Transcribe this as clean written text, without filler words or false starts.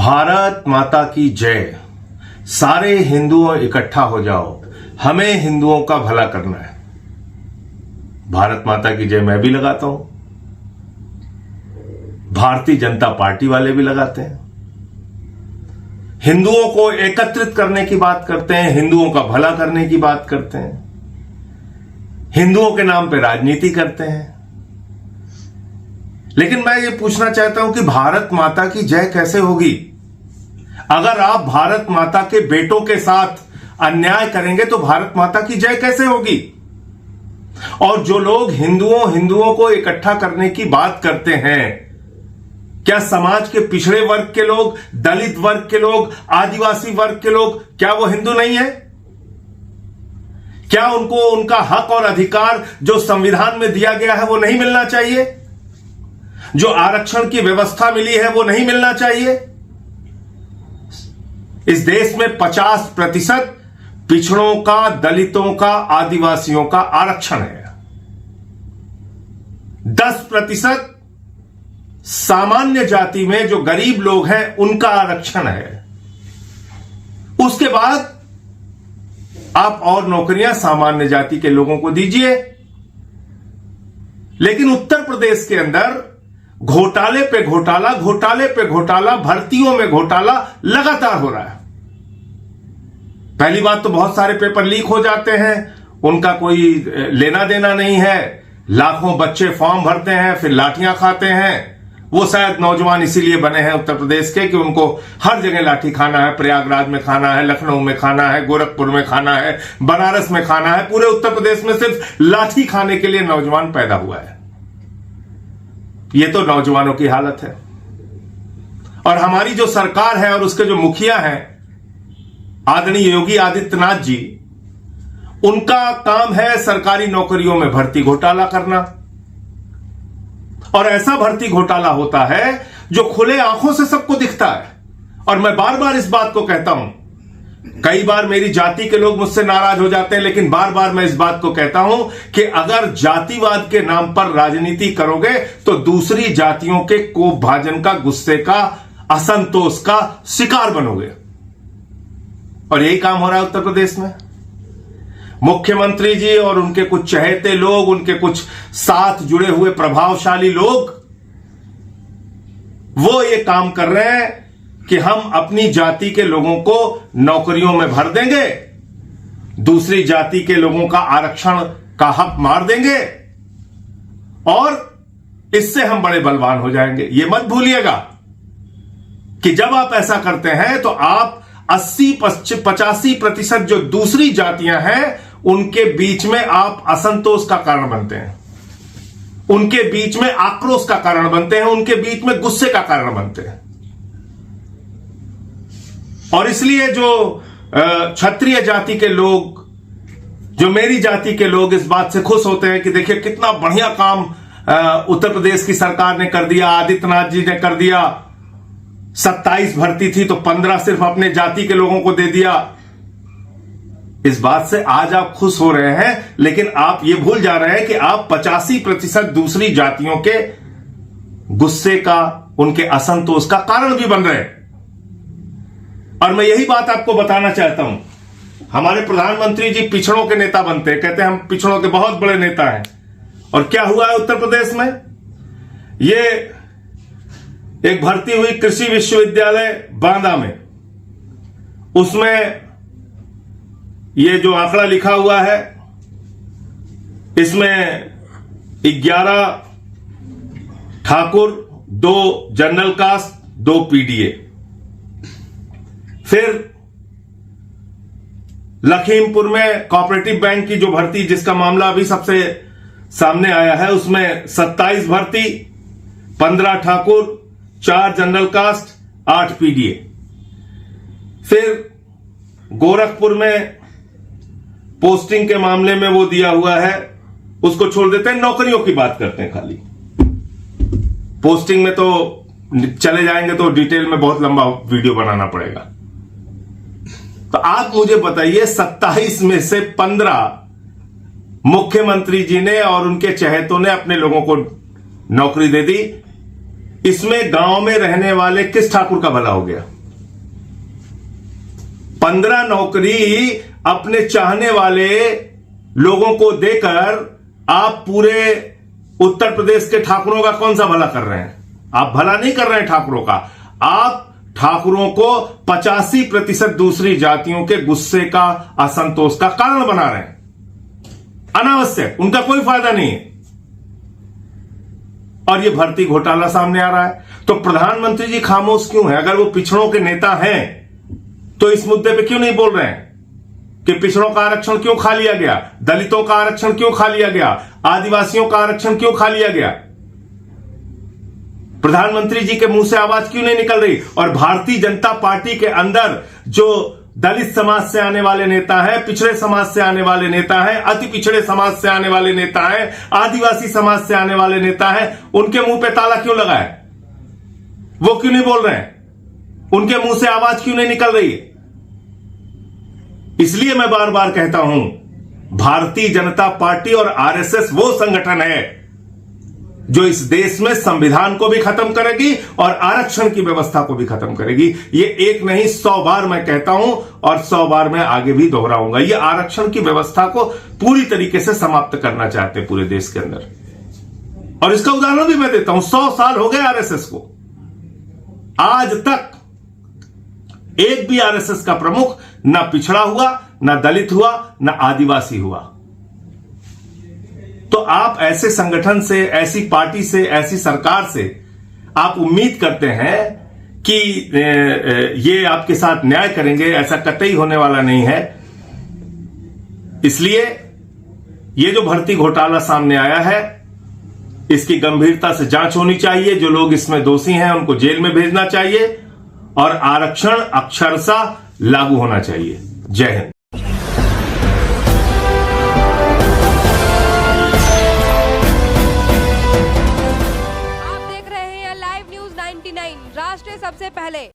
भारत माता की जय। सारे हिंदुओं इकट्ठा हो जाओ, हमें हिंदुओं का भला करना है। भारत माता की जय मैं भी लगाता हूं, भारतीय जनता पार्टी वाले भी लगाते हैं। हिंदुओं को एकत्रित करने की बात करते हैं, हिंदुओं का भला करने की बात करते हैं, हिंदुओं के नाम पे राजनीति करते हैं। लेकिन मैं ये पूछना चाहता हूं कि भारत माता की जय कैसे होगी? अगर आप भारत माता के बेटों के साथ अन्याय करेंगे तो भारत माता की जय कैसे होगी? और जो लोग हिंदुओं को इकट्ठा करने की बात करते हैं, क्या समाज के पिछड़े वर्ग के लोग, दलित वर्ग के लोग, आदिवासी वर्ग के लोग, क्या वो हिंदू नहीं है? क्या उनको उनका हक और अधिकार जो संविधान में दिया गया है वो नहीं मिलना चाहिए? जो आरक्षण की व्यवस्था मिली है वो नहीं मिलना चाहिए? इस देश में 50% पिछड़ों का, दलितों का, आदिवासियों का आरक्षण है। 10% सामान्य जाति में जो गरीब लोग हैं उनका आरक्षण है। उसके बाद आप और नौकरियां सामान्य जाति के लोगों को दीजिए। लेकिन उत्तर प्रदेश के अंदर घोटाले पे घोटाला, घोटाले पे घोटाला, भर्तियों में घोटाला लगातार हो रहा है। पहली बात तो बहुत सारे पेपर लीक हो जाते हैं, उनका कोई लेना देना नहीं है। लाखों बच्चे फॉर्म भरते हैं, फिर लाठियां खाते हैं। वो शायद नौजवान इसीलिए बने हैं उत्तर प्रदेश के कि उनको हर जगह लाठी खाना है। प्रयागराज में खाना है, लखनऊ में खाना है, गोरखपुर में खाना है, बनारस में खाना है। पूरे उत्तर प्रदेश में सिर्फ लाठी खाने के लिए नौजवान पैदा हुआ है। ये तो नौजवानों की हालत है। और हमारी जो सरकार है और उसके जो मुखिया हैं, आदरणीय योगी आदित्यनाथ जी, उनका काम है सरकारी नौकरियों में भर्ती घोटाला करना। और ऐसा भर्ती घोटाला होता है जो खुले आंखों से सबको दिखता है। और मैं बार बार इस बात को कहता हूं, कई बार मेरी जाति के लोग मुझसे नाराज हो जाते हैं, लेकिन बार बार मैं इस बात को कहता हूं कि अगर जातिवाद के नाम पर राजनीति करोगे तो दूसरी जातियों के कोप भाजन का, गुस्से का, असंतोष का शिकार बनोगे। और यही काम हो रहा है उत्तर प्रदेश में। मुख्यमंत्री जी और उनके कुछ चहेते लोग, उनके कुछ साथ जुड़े हुए प्रभावशाली लोग, वो ये काम कर रहे हैं कि हम अपनी जाति के लोगों को नौकरियों में भर देंगे, दूसरी जाति के लोगों का आरक्षण का हक मार देंगे और इससे हम बड़े बलवान हो जाएंगे। ये मत भूलिएगा कि जब आप ऐसा करते हैं तो आप 80-85% जो दूसरी जातियां हैं उनके बीच में आप असंतोष का कारण बनते हैं, उनके बीच में आक्रोश का कारण बनते हैं, उनके बीच में गुस्से का कारण बनते हैं। और इसलिए जो क्षत्रिय जाति के लोग, जो मेरी जाति के लोग इस बात से खुश होते हैं कि देखिए कितना बढ़िया काम उत्तर प्रदेश की सरकार ने कर दिया, आदित्यनाथ जी ने कर दिया। 27 भर्ती थी तो 15 सिर्फ अपने जाति के लोगों को दे दिया। इस बात से आज आप खुश हो रहे हैं, लेकिन आप ये भूल जा रहे हैं कि आप 85% दूसरी जातियों के गुस्से का, उनके असंतोष का कारण भी बन रहे हैं। और मैं यही बात आपको बताना चाहता हूं। हमारे प्रधानमंत्री जी पिछड़ों के नेता बनते हैं, कहते हैं हम पिछड़ों के बहुत बड़े नेता हैं। और क्या हुआ है उत्तर प्रदेश में? ये एक भर्ती हुई कृषि विश्वविद्यालय बांदा में, उसमें ये जो आंकड़ा लिखा हुआ है, इसमें 11 ठाकुर, 2 जनरल कास्ट, 2 पीडीए। फिर लखीमपुर में कोऑपरेटिव बैंक की जो भर्ती, जिसका मामला अभी सबसे सामने आया है, उसमें 27 भर्ती, 15 ठाकुर, 4 जनरल कास्ट, 8 पीडीए। फिर गोरखपुर में पोस्टिंग के मामले में वो दिया हुआ है, उसको छोड़ देते हैं, नौकरियों की बात करते हैं खाली। पोस्टिंग में तो चले जाएंगे तो डिटेल में बहुत लंबा वीडियो बनाना पड़ेगा। तो आप मुझे बताइए, 27 में से 15 मुख्यमंत्री जी ने और उनके चहेतों ने अपने लोगों को नौकरी दे दी। इसमें गांव में रहने वाले किस ठाकुर का भला हो गया? 15 नौकरी अपने चाहने वाले लोगों को देकर आप पूरे उत्तर प्रदेश के ठाकुरों का कौन सा भला कर रहे हैं? आप भला नहीं कर रहे हैं ठाकुरों का, आप ठाकुरों को 85% दूसरी जातियों के गुस्से का, असंतोष का कारण बना रहे हैं, अनावश्यक, उनका कोई फायदा नहीं है। और ये भर्ती घोटाला सामने आ रहा है, तो प्रधानमंत्री जी खामोश क्यों है? अगर वो पिछड़ों के नेता हैं तो इस मुद्दे पे क्यों नहीं बोल रहे हैं कि पिछड़ों का आरक्षण क्यों खा लिया गया, दलितों का आरक्षण क्यों खा लिया गया, आदिवासियों का आरक्षण क्यों खा लिया गया? प्रधानमंत्री जी के मुंह से आवाज क्यों नहीं निकल रही? और भारतीय जनता पार्टी के अंदर जो दलित समाज से आने वाले नेता हैं, पिछड़े समाज से आने वाले नेता हैं, अति पिछड़े समाज से आने वाले नेता हैं, आदिवासी समाज से आने वाले नेता हैं, उनके मुंह पे ताला क्यों लगा है? वो क्यों नहीं बोल रहे हैं? उनके मुंह से आवाज क्यों नहीं निकल रही है? इसलिए मैं बार बार कहता हूं, भारतीय जनता पार्टी और आरएसएस वो संगठन है जो इस देश में संविधान को भी खत्म करेगी और आरक्षण की व्यवस्था को भी खत्म करेगी। ये एक नहीं 100 बार मैं कहता हूं और 100 बार मैं आगे भी दोहराऊंगा। ये आरक्षण की व्यवस्था को पूरी तरीके से समाप्त करना चाहते हैं पूरे देश के अंदर। और इसका उदाहरण भी मैं देता हूं, 100 साल हो गए आरएसएस को, आज तक एक भी आरएसएस का प्रमुख ना पिछड़ा हुआ, ना दलित हुआ, ना आदिवासी हुआ। तो आप ऐसे संगठन से, ऐसी पार्टी से, ऐसी सरकार से आप उम्मीद करते हैं कि ये आपके साथ न्याय करेंगे, ऐसा कतई होने वाला नहीं है। इसलिए ये जो भर्ती घोटाला सामने आया है, इसकी गंभीरता से जांच होनी चाहिए। जो लोग इसमें दोषी हैं उनको जेल में भेजना चाहिए और आरक्षण अक्षरशः लागू होना चाहिए। जय हिंद। आप देख रहे हैं लाइव न्यूज 99, राष्ट्र सबसे पहले।